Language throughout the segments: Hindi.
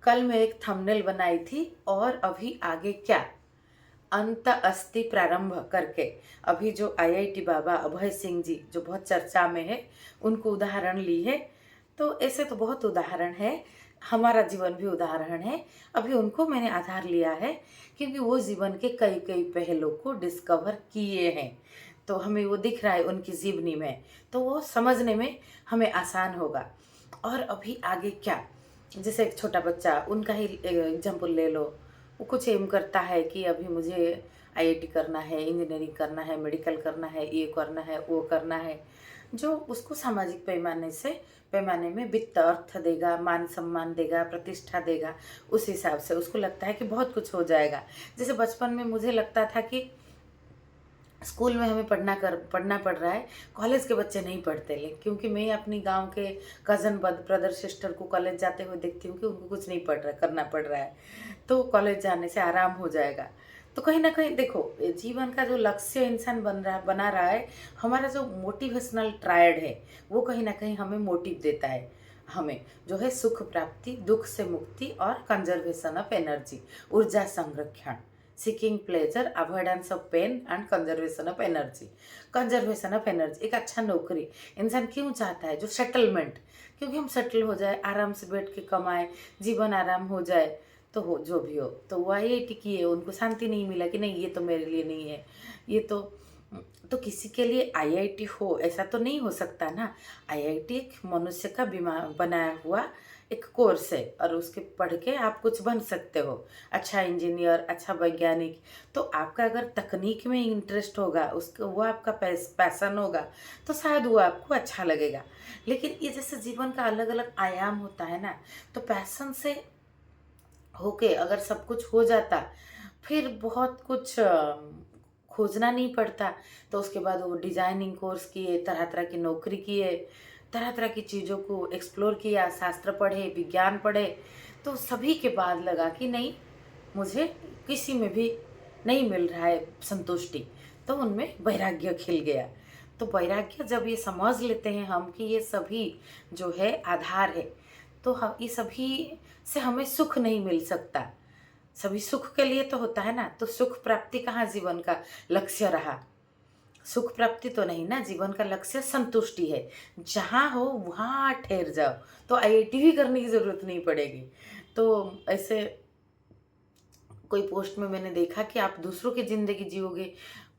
कल मैं एक थंबनेल बनाई थी और अभी आगे क्या, अंत अस्ति प्रारंभ करके अभी जो आईआईटी बाबा अभय सिंह जी जो बहुत चर्चा में है, उनको उदाहरण ली है। तो ऐसे तो बहुत उदाहरण है, हमारा जीवन भी उदाहरण है। अभी उनको मैंने आधार लिया है क्योंकि वो जीवन के कई कई पहलू को डिस्कवर किए हैं, तो हमें वो दिख रहा है उनकी जीवनी में, तो वो समझने में हमें आसान होगा। और अभी आगे क्या, जैसे एक छोटा बच्चा, उनका ही एग्जाम्पल ले लो। वो कुछ एम करता है कि अभी मुझे आईआईटी करना है, इंजीनियरिंग करना है, मेडिकल करना है, ये करना है, वो करना है, जो उसको सामाजिक पैमाने में वित्त अर्थ देगा, मान सम्मान देगा, प्रतिष्ठा देगा। उस हिसाब से उसको लगता है कि बहुत कुछ हो जाएगा। जैसे बचपन में मुझे लगता था कि स्कूल में हमें पढ़ना पड़ रहा है, कॉलेज के बच्चे नहीं पढ़ते। लेकिन क्योंकि मैं अपनी गांव के कज़न ब्रदर सिस्टर को कॉलेज जाते हुए देखती हूँ कि उनको कुछ नहीं पढ़ रहा, करना पड़ रहा है, तो कॉलेज जाने से आराम हो जाएगा। तो कहीं ना कहीं देखो, जीवन का जो लक्ष्य इंसान बना रहा है, हमारा जो मोटिवेशनल ट्रायड है, वो कहीं ना कहीं हमें मोटिव देता है। हमें जो है सुख प्राप्ति, दुख से मुक्ति और कंजर्वेशन ऑफ एनर्जी, ऊर्जा संरक्षण, seeking pleasure, avoidance of pain and conservation of energy. Conservation of energy, एक अच्छा नौकरी इंसान क्यों चाहता है, जो सेटलमेंट, क्योंकि हम सेटल हो जाए, आराम से बैठ के कमाए, जीवन आराम हो जाए, तो हो जो भी हो। तो वो आईआईटी किए, उनको शांति नहीं मिला कि नहीं ये तो मेरे लिए नहीं है, ये तो किसी के लिए आईआईटी हो ऐसा तो नहीं हो सकता ना। आईआईटी एक मनुष्य का बनाया हुआ एक कोर्स है, और उसके पढ़ के आप कुछ बन सकते हो, अच्छा इंजीनियर, अच्छा वैज्ञानिक। तो आपका अगर तकनीक में इंटरेस्ट होगा, उसको वो आपका पैसन होगा, तो शायद वो आपको अच्छा लगेगा। लेकिन ये जैसे जीवन का अलग अलग आयाम होता है ना, तो पैसन से होके अगर सब कुछ हो जाता, फिर बहुत कुछ खोजना नहीं पड़ता। तो उसके बाद वो डिजाइनिंग कोर्स किए, तरह तरह की नौकरी किए, तरह तरह की चीज़ों को एक्सप्लोर किया, शास्त्र पढ़े, विज्ञान पढ़े। तो सभी के बाद लगा कि नहीं, मुझे किसी में भी नहीं मिल रहा है संतुष्टि। तो उनमें वैराग्य खिल गया। तो वैराग्य जब ये समझ लेते हैं हम कि ये सभी जो है आधार है, तो हम ये सभी से हमें सुख नहीं मिल सकता। सभी सुख के लिए तो होता है ना, तो सुख प्राप्ति कहाँ जीवन का लक्ष्य रहा। सुख प्राप्ति तो नहीं ना, जीवन का लक्ष्य संतुष्टि है। जहाँ हो वहाँ ठहर जाओ, तो आईआईटी भी करने की ज़रूरत नहीं पड़ेगी। तो ऐसे कोई पोस्ट में मैंने देखा कि आप दूसरों की ज़िंदगी जियोगे,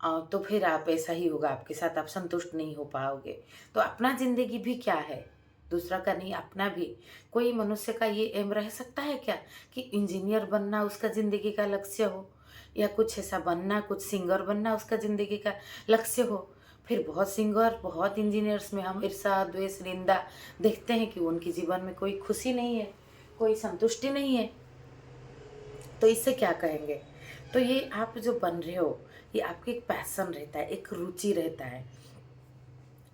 तो फिर आप ऐसा ही होगा आपके साथ, आप संतुष्ट नहीं हो पाओगे। तो अपना ज़िंदगी भी क्या है, दूसरा का नहीं, अपना भी। कोई मनुष्य का ये एम रह सकता है क्या कि इंजीनियर बनना उसका ज़िंदगी का लक्ष्य हो, या कुछ ऐसा बनना, कुछ सिंगर बनना उसका ज़िंदगी का लक्ष्य हो। फिर बहुत सिंगर, बहुत इंजीनियर्स में हम ईर्ष्या, द्वेष, निंदा देखते हैं कि उनके जीवन में कोई खुशी नहीं है, कोई संतुष्टि नहीं है। तो इससे क्या कहेंगे। तो ये आप जो बन रहे हो, ये आपके एक पैशन रहता है, एक रुचि रहता है।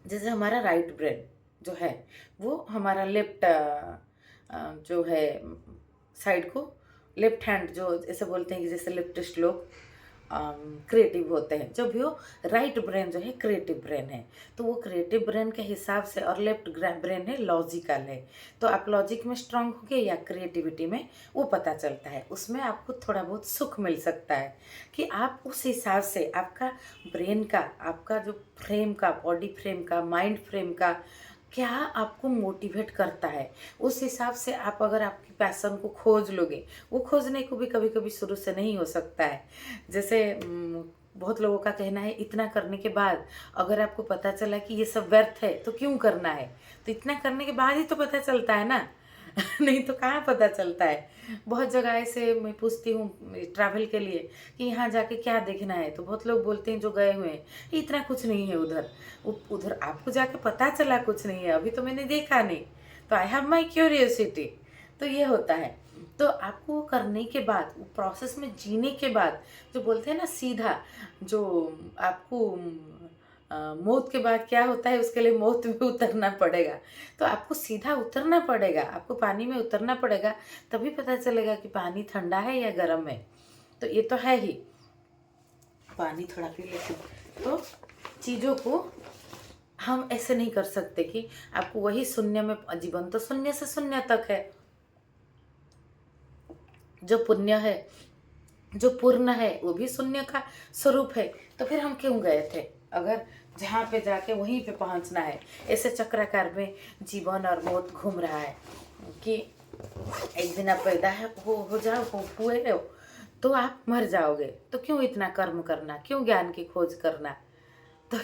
जैसे हमारा राइट ब्रेन जो है, वो हमारा लेफ्ट जो है साइड को, लेफ्ट हैंड जो ऐसे बोलते हैं कि जैसे लेफ्टिस्ट लोग क्रिएटिव होते हैं, जो भी हो, राइट ब्रेन जो है क्रिएटिव ब्रेन है। तो वो क्रिएटिव ब्रेन के हिसाब से, और लेफ्ट ब्रेन है लॉजिकल है। तो आप लॉजिक में स्ट्रांग होगे या क्रिएटिविटी में, वो पता चलता है। उसमें आपको थोड़ा बहुत सुख मिल सकता है कि आप उस हिसाब से आपका ब्रेन का, आपका जो फ्रेम का, बॉडी फ्रेम का, माइंड फ्रेम का क्या आपको मोटिवेट करता है, उस हिसाब से आप अगर आपकी पैशन को खोज लोगे। वो खोजने को भी कभी कभी शुरू से नहीं हो सकता है। जैसे बहुत लोगों का कहना है, इतना करने के बाद अगर आपको पता चला कि ये सब व्यर्थ है तो क्यों करना है। तो इतना करने के बाद ही तो पता चलता है ना। नहीं तो कहाँ पता चलता है। बहुत जगह ऐसे मैं पूछती हूँ ट्रैवल के लिए कि यहाँ जाके क्या देखना है, तो बहुत लोग बोलते हैं जो गए हुए हैं, इतना कुछ नहीं है उधर। उधर आपको जाके पता चला कुछ नहीं है, अभी तो मैंने देखा नहीं, तो आई हैव माई क्यूरियोसिटी। तो ये होता है। तो आपको वो करने के बाद, वो प्रोसेस में जीने के बाद, जो बोलते हैं ना सीधा, जो आपको मौत के बाद क्या होता है, उसके लिए मौत में उतरना पड़ेगा। तो आपको सीधा उतरना पड़ेगा, आपको पानी में उतरना पड़ेगा, तभी पता चलेगा कि पानी ठंडा है या गर्म है। तो ये तो है ही। पानी थोड़ा पी लेती हूँ। तो चीज़ों को हम ऐसे नहीं कर सकते कि आपको वही शून्य में, जीवन तो शून्य से शून्य तक है। जो पुण्य है, जो पूर्ण है, वो भी शून्य का स्वरूप है। तो फिर हम क्यों गए थे, अगर जहाँ पे जाके वहीं पे पहुँचना है। ऐसे चक्राकार में जीवन और मौत घूम रहा है कि एक दिन आप पैदा है हो जाओ, हुए हो तो आप मर जाओगे। तो क्यों इतना कर्म करना, क्यों ज्ञान की खोज करना। तो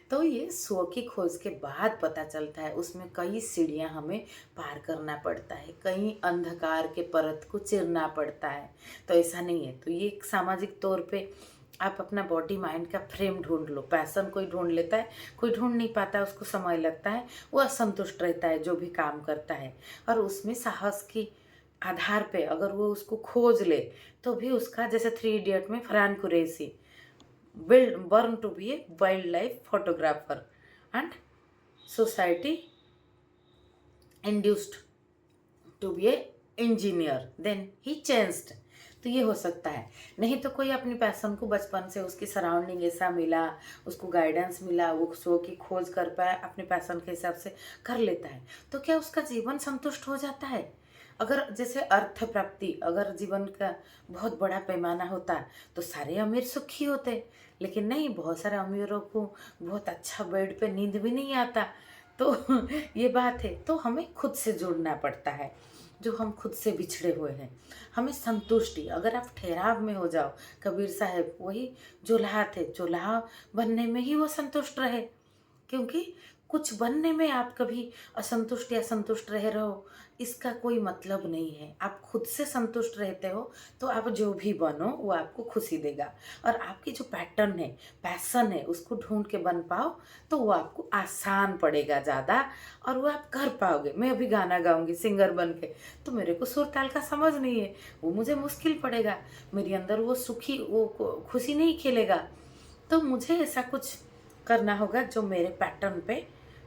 तो ये स्व की खोज के बाद पता चलता है, उसमें कई सीढ़ियाँ हमें पार करना पड़ता है, कई अंधकार के परत को चीरना पड़ता है। तो ऐसा नहीं है। तो ये एक सामाजिक तौर पे आप अपना बॉडी माइंड का फ्रेम ढूंढ लो। पैशन कोई ढूंढ लेता है, कोई ढूंढ नहीं पाता, उसको समय लगता है, वो असंतुष्ट रहता है जो भी काम करता है। और उसमें साहस की आधार पे अगर वो उसको खोज ले तो भी उसका, जैसे 3 इडियट में Farhan Qureshi, born to be a wildlife photographer and society induced to be a engineer, then he changed। तो ये हो सकता है। नहीं तो कोई अपनी पैशन को बचपन से उसकी सराउंडिंग ऐसा मिला, उसको गाइडेंस मिला, वो शो की खोज कर पाया, अपने पैशन के हिसाब से कर लेता है, तो क्या उसका जीवन संतुष्ट हो जाता है। अगर जैसे अर्थ प्राप्ति, अगर जीवन का बहुत बड़ा पैमाना होता तो सारे अमीर सुखी होते, लेकिन नहीं, बहुत सारे अमीरों को बहुत अच्छा बेड पे नींद भी नहीं आता। तो ये बात है। तो हमें खुद से जुड़ना पड़ता है, जो हम खुद से बिछड़े हुए हैं। हमें संतुष्टि, अगर आप ठहराव में हो जाओ, कबीर साहब वही जुलाहा थे, जुलाहा बनने में ही वो संतुष्ट रहे। क्योंकि कुछ बनने में आप कभी असंतुष्ट या संतुष्ट रह रहे हो, इसका कोई मतलब नहीं है। आप खुद से संतुष्ट रहते हो तो आप जो भी बनो वो आपको खुशी देगा। और आपकी जो पैटर्न है, पैशन है, उसको ढूंढ के बन पाओ तो वो आपको आसान पड़ेगा ज़्यादा, और वो आप कर पाओगे। मैं अभी गाना गाऊंगी सिंगर बन के, तो मेरे को सुर ताल का समझ नहीं है, वो मुझे मुश्किल पड़ेगा, मेरे अंदर वो सुखी, वो खुशी नहीं खिलेगा। तो मुझे ऐसा कुछ करना होगा जो मेरे पैटर्न पे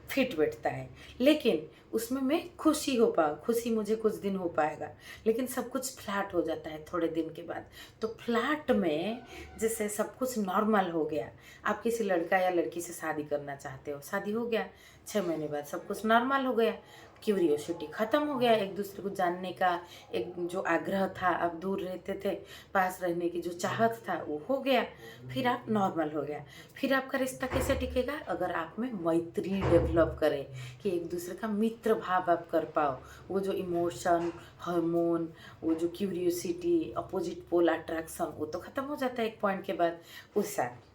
फिट बैठता है, लेकिन उसमें मैं खुशी हो पाऊँ। खुशी मुझे कुछ दिन हो पाएगा, लेकिन सब कुछ फ्लैट हो जाता है थोड़े दिन के बाद। तो फ्लैट में जैसे सब कुछ नॉर्मल हो गया, आप किसी लड़का या लड़की से शादी करना चाहते हो, शादी हो गया, 6 महीने बाद सब कुछ नॉर्मल हो गया, क्यूरियोसिटी ख़त्म हो गया, एक दूसरे को जानने का एक जो आग्रह था, आप दूर रहते थे, पास रहने की जो चाहत था वो हो गया, फिर आप नॉर्मल हो गया। फिर आपका रिश्ता कैसे टिकेगा, अगर आप में मैत्री डेवलप करें, कि एक दूसरे का मित्र भाव आप कर पाओ। वो जो इमोशन, हार्मोन, वो जो क्यूरियोसिटी, अपोजिट पोल अट्रैक्शन, वो तो ख़त्म हो जाता है एक पॉइंट के बाद। उससे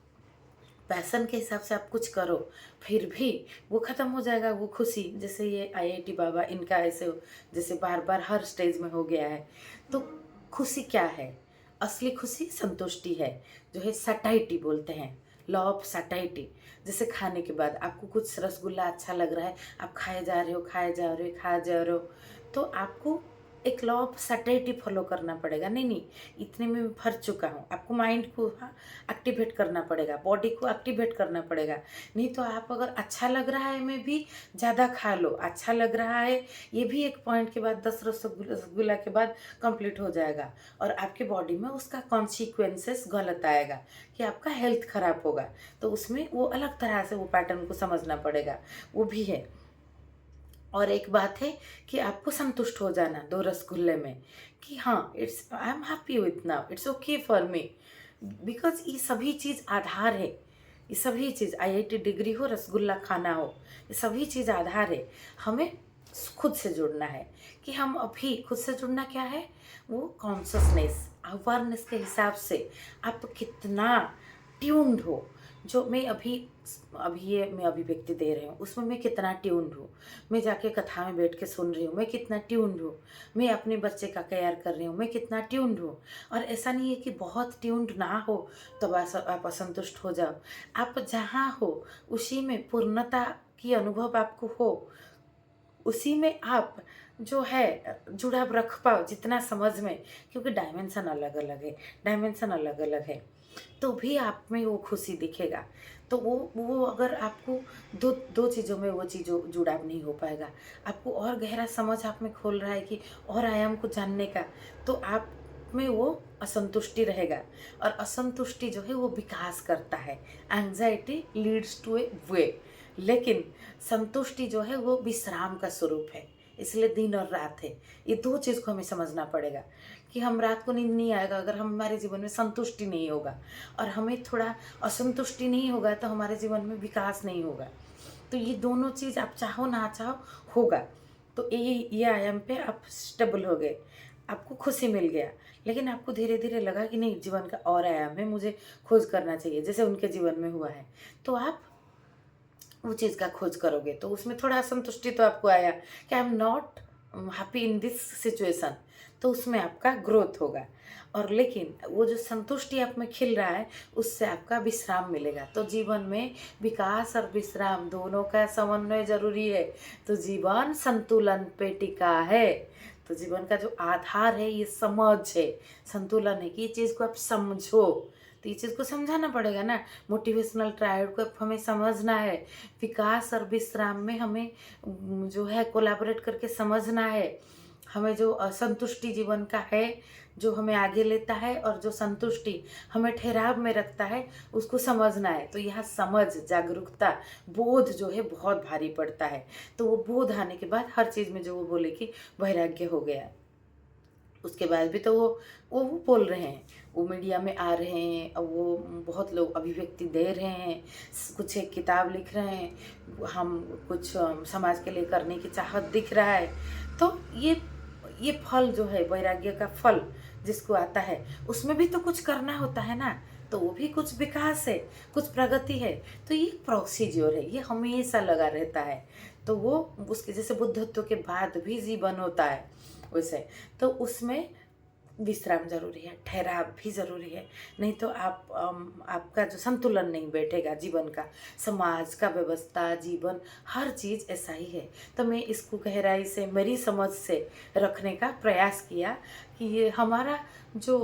पैशन के हिसाब से आप कुछ करो, फिर भी वो ख़त्म हो जाएगा, वो खुशी। जैसे ये आईआईटी बाबा, इनका ऐसे जैसे बार बार हर स्टेज में हो गया है। तो खुशी क्या है, असली खुशी संतुष्टि है, जो है सटाइटी बोलते हैं, लॉ ऑफ सटाइटी। जैसे खाने के बाद आपको कुछ रसगुल्ला अच्छा लग रहा है, आप खाए जा रहे हो, खाए जा रहे हो, खाए जा रहे हो, तो आपको एक लॉ ऑफ सटाइटी फॉलो करना पड़ेगा। नहीं नहीं, इतने में मैं भर चुका हूँ, आपको माइंड को एक्टिवेट करना पड़ेगा, बॉडी को एक्टिवेट करना पड़ेगा। नहीं तो आप अगर अच्छा लग रहा है में भी ज़्यादा खा लो, अच्छा लग रहा है ये भी एक पॉइंट के बाद, 10 रसगुल्ला के बाद कंप्लीट हो जाएगा, और आपके बॉडी में उसका कॉन्सिक्वेंसेस गलत आएगा, कि आपका हेल्थ ख़राब होगा। तो उसमें वो अलग तरह से वो पैटर्न को समझना पड़ेगा, वो भी है। और एक बात है कि आपको संतुष्ट हो जाना 2 रसगुल्ले में, कि हाँ, it's, I am happy with now, it's okay for me. Because ये सभी चीज़ आधार है, ये सभी चीज़, आईआईटी डिग्री हो, रसगुल्ला खाना हो, ये सभी चीज़ आधार है। हमें खुद से जुड़ना है, कि हम अभी खुद से जुड़ना क्या है, वो कॉन्शसनेस, अवेयरनेस के हिसाब से आप कितना ट्यून्ड हो। जो मैं अभी अभी ये मैं अभिव्यक्ति दे रही हूँ, उसमें मैं कितना ट्यून्ड हूँ। मैं जाके कथा में बैठ के सुन रही हूँ, मैं कितना ट्यून्ड हूँ। मैं अपने बच्चे का केयर कर रही हूँ, मैं कितना ट्यून्ड हूँ। और ऐसा नहीं है कि बहुत ट्यून्ड ना हो तो बस आप असंतुष्ट हो जाओ। आप जहाँ हो उसी में पूर्णता की अनुभव आपको हो, उसी में आप जो है जुड़ाव रख पाओ जितना समझ में, क्योंकि डायमेंशन अलग अलग है, डायमेंशन अलग अलग है, तो भी आप में वो खुशी दिखेगा। तो वो अगर आपको दो दो चीज़ों में वो चीज़ों जुड़ाव नहीं हो पाएगा, आपको और गहरा समझ आप में खोल रहा है कि और आयाम को जानने का, तो आप में वो असंतुष्टि रहेगा। और असंतुष्टि जो है वो विकास करता है, एंग्जाइटी लीड्स टू ए वे, लेकिन संतुष्टि जो है वो विश्राम का स्वरूप है, इसलिए दिन और रात है। ये दो चीज़ को हमें समझना पड़ेगा कि हम रात को नींद नहीं आएगा अगर हमारे जीवन में संतुष्टि नहीं होगा, और हमें थोड़ा असंतुष्टि नहीं होगा तो हमारे जीवन में विकास नहीं होगा। तो ये दोनों चीज़ आप चाहो ना चाहो होगा। तो ये आयाम पे आप स्टेबल हो गए, आपको खुशी मिल गया, लेकिन आपको धीरे धीरे लगा कि नहीं, जीवन का और आयाम है, मुझे खोज करना चाहिए, जैसे उनके जीवन में हुआ है। तो आप वो चीज़ का खोज करोगे तो उसमें थोड़ा असंतुष्टि तो आपको आया कि I am not happy in this situation, तो उसमें आपका ग्रोथ होगा। और लेकिन वो जो संतुष्टि आप में खिल रहा है उससे आपका विश्राम मिलेगा। तो जीवन में विकास और विश्राम दोनों का समन्वय जरूरी है। तो जीवन संतुलन पे टिका है। तो जीवन का जो आधार है ये समझ है, संतुलन है, कि ये चीज़ को आप समझो। तो ये चीज़ को समझाना पड़ेगा ना। मोटिवेशनल ट्रायड को हमें समझना है। विकास और विश्राम में हमें जो है कोलैबोरेट करके समझना है। हमें जो असंतुष्टि जीवन का है जो हमें आगे लेता है, और जो संतुष्टि हमें ठहराव में रखता है, उसको समझना है। तो यहाँ समझ, जागरूकता, बोध जो है बहुत भारी पड़ता है। तो वो बोध आने के बाद हर चीज़ में जो वो बोले कि वैराग्य हो गया, उसके बाद भी तो वो बोल रहे हैं, वो मीडिया में आ रहे हैं, और वो बहुत लोग अभिव्यक्ति दे रहे हैं, कुछ एक किताब लिख रहे हैं, हम कुछ समाज के लिए करने की चाहत दिख रहा है। तो ये फल जो है वैराग्य का फल जिसको आता है, उसमें भी तो कुछ करना होता है ना। तो वो भी कुछ विकास है, कुछ प्रगति है। तो ये प्रोसीजर है, ये हमेशा लगा रहता है। तो वो उसके जैसे बुद्धत्व के बाद भी जीवन होता है वैसे, तो उसमें विश्राम जरूरी है, ठहराव भी ज़रूरी है। नहीं तो आपका जो संतुलन नहीं बैठेगा जीवन का, समाज का व्यवस्था, जीवन, हर चीज़ ऐसा ही है। तो मैं इसको गहराई से मेरी समझ से रखने का प्रयास किया कि ये हमारा जो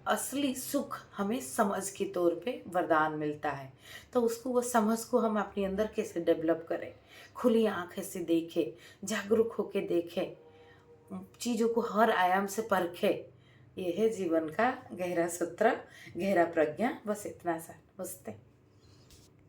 असली सुख हमें समझ के तौर पे वरदान मिलता है। तो उसको, वो समझ को हम अपने अंदर कैसे डेवलप करें, खुली आंखें से देखें, जागरूक होके देखें, चीज़ों को हर आयाम से परखे। ये है जीवन का गहरा सूत्र, गहरा प्रज्ञा। बस इतना सा। नमस्ते।